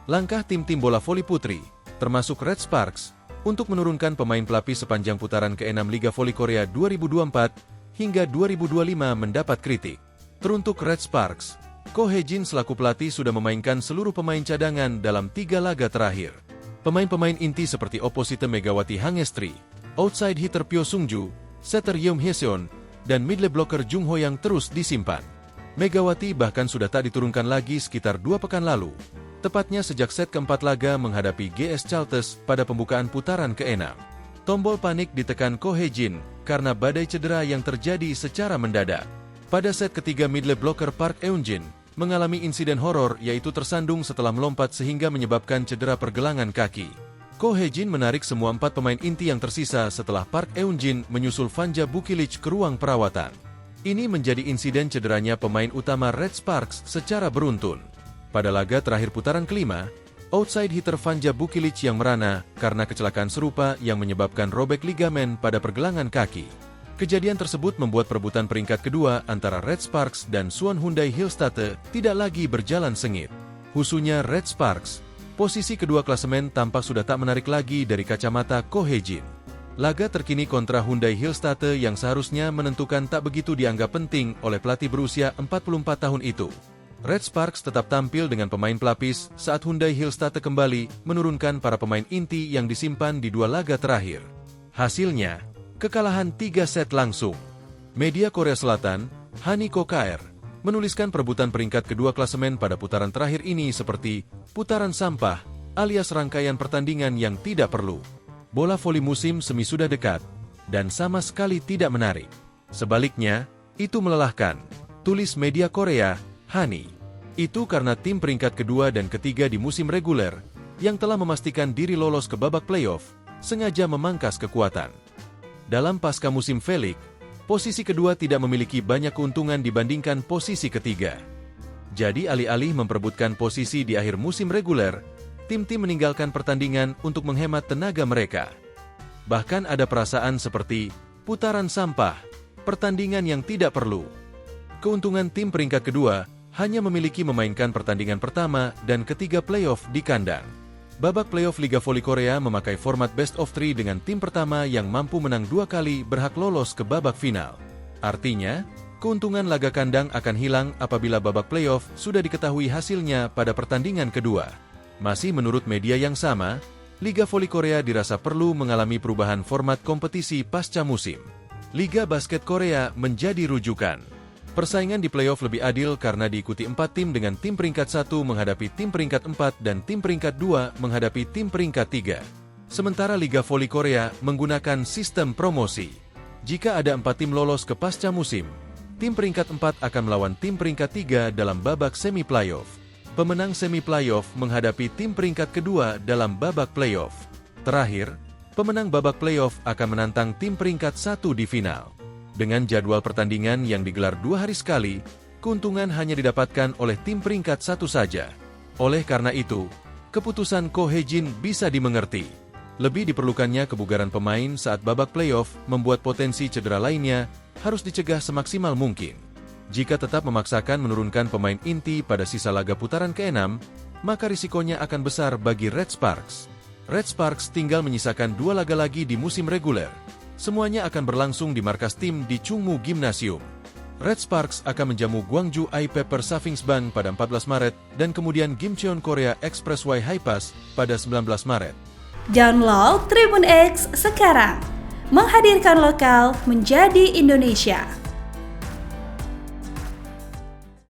Langkah tim-tim bola voli putri, termasuk Red Sparks, untuk menurunkan pemain pelapis sepanjang putaran ke-6 Liga Voli Korea 2024 hingga 2025 mendapat kritik. Teruntuk Red Sparks, Ko Hae-jin selaku pelatih sudah memainkan seluruh pemain cadangan dalam 3 laga terakhir. Pemain-pemain inti seperti Opposite Megawati Hang Estri, outside hitter Pyo Sung-ju, setter Yeom Hye-seon, dan middle blocker Jung Ho yang terus disimpan. Megawati bahkan sudah tak diturunkan lagi sekitar 2 pekan lalu, tepatnya sejak set keempat laga menghadapi GS Chalters pada pembukaan putaran ke-6. Tombol panik ditekan Ko Hae-jin karena badai cedera yang terjadi secara mendadak. Pada set ketiga middle blocker Park Eun-jin mengalami insiden horor yaitu tersandung setelah melompat sehingga menyebabkan cedera pergelangan kaki. Ko Hae-jin menarik semua 4 pemain inti yang tersisa setelah Park Eun-jin menyusul Vanja Bukilich ke ruang perawatan. Ini menjadi insiden cederanya pemain utama Red Sparks secara beruntun. Pada laga terakhir putaran kelima, outside hitter Vanja Bukilich yang merana karena kecelakaan serupa yang menyebabkan robek ligamen pada pergelangan kaki. Kejadian tersebut membuat perebutan peringkat kedua antara Red Sparks dan Suwon Hyundai Hillstate tidak lagi berjalan sengit. Husunya Red Sparks, posisi kedua klasemen tampak sudah tak menarik lagi dari kacamata Ko Hae-jin. Laga terkini kontra Hyundai Hillstate yang seharusnya menentukan tak begitu dianggap penting oleh pelatih berusia 44 tahun itu. Red Sparks tetap tampil dengan pemain pelapis saat Hyundai Hillstate kembali menurunkan para pemain inti yang disimpan di 2 laga terakhir. Hasilnya, kekalahan 3 set langsung. Media Korea Selatan, Haniko KR, menuliskan perebutan peringkat kedua klasemen pada putaran terakhir ini seperti putaran sampah alias rangkaian pertandingan yang tidak perlu. Bola voli musim semi sudah dekat, dan sama sekali tidak menarik. Sebaliknya, itu melelahkan, tulis media Korea, Hani. Itu karena tim peringkat kedua dan ketiga di musim reguler, yang telah memastikan diri lolos ke babak playoff, sengaja memangkas kekuatan. Dalam pasca musim V-League, posisi kedua tidak memiliki banyak keuntungan dibandingkan posisi ketiga. Jadi alih-alih memperebutkan posisi di akhir musim reguler, tim-tim meninggalkan pertandingan untuk menghemat tenaga mereka. Bahkan ada perasaan seperti putaran sampah, pertandingan yang tidak perlu. Keuntungan tim peringkat kedua hanya memiliki memainkan pertandingan pertama dan ketiga playoff di kandang. Babak playoff Liga Voli Korea memakai format best of 3 dengan tim pertama yang mampu menang 2 kali berhak lolos ke babak final. Artinya, keuntungan laga kandang akan hilang apabila babak playoff sudah diketahui hasilnya pada pertandingan kedua. Masih menurut media yang sama, Liga Voli Korea dirasa perlu mengalami perubahan format kompetisi pasca musim. Liga Basket Korea menjadi rujukan. Persaingan di playoff lebih adil karena diikuti 4 tim dengan tim peringkat 1 menghadapi tim peringkat 4 dan tim peringkat 2 menghadapi tim peringkat 3. Sementara Liga Voli Korea menggunakan sistem promosi. Jika ada 4 tim lolos ke pasca musim, tim peringkat 4 akan melawan tim peringkat 3 dalam babak semi playoff. Pemenang semi playoff menghadapi tim peringkat kedua dalam babak playoff. Terakhir, pemenang babak playoff akan menantang tim peringkat 1 di final. Dengan jadwal pertandingan yang digelar 2 hari sekali, keuntungan hanya didapatkan oleh tim peringkat 1 saja. Oleh karena itu, keputusan Ko Hae-jin bisa dimengerti. Lebih diperlukannya kebugaran pemain saat babak playoff membuat potensi cedera lainnya harus dicegah semaksimal mungkin. Jika tetap memaksakan menurunkan pemain inti pada sisa laga putaran ke-6, maka risikonya akan besar bagi Red Sparks. Red Sparks tinggal menyisakan 2 laga lagi di musim reguler. Semuanya akan berlangsung di markas tim di Chungmu Gymnasium. Red Sparks akan menjamu Gwangju I-Pepper Savings Bank pada 14 Maret dan kemudian Gimcheon Korea Expressway Hi-Pass pada 19 Maret. Download Tribun X sekarang, menghadirkan lokal menjadi Indonesia.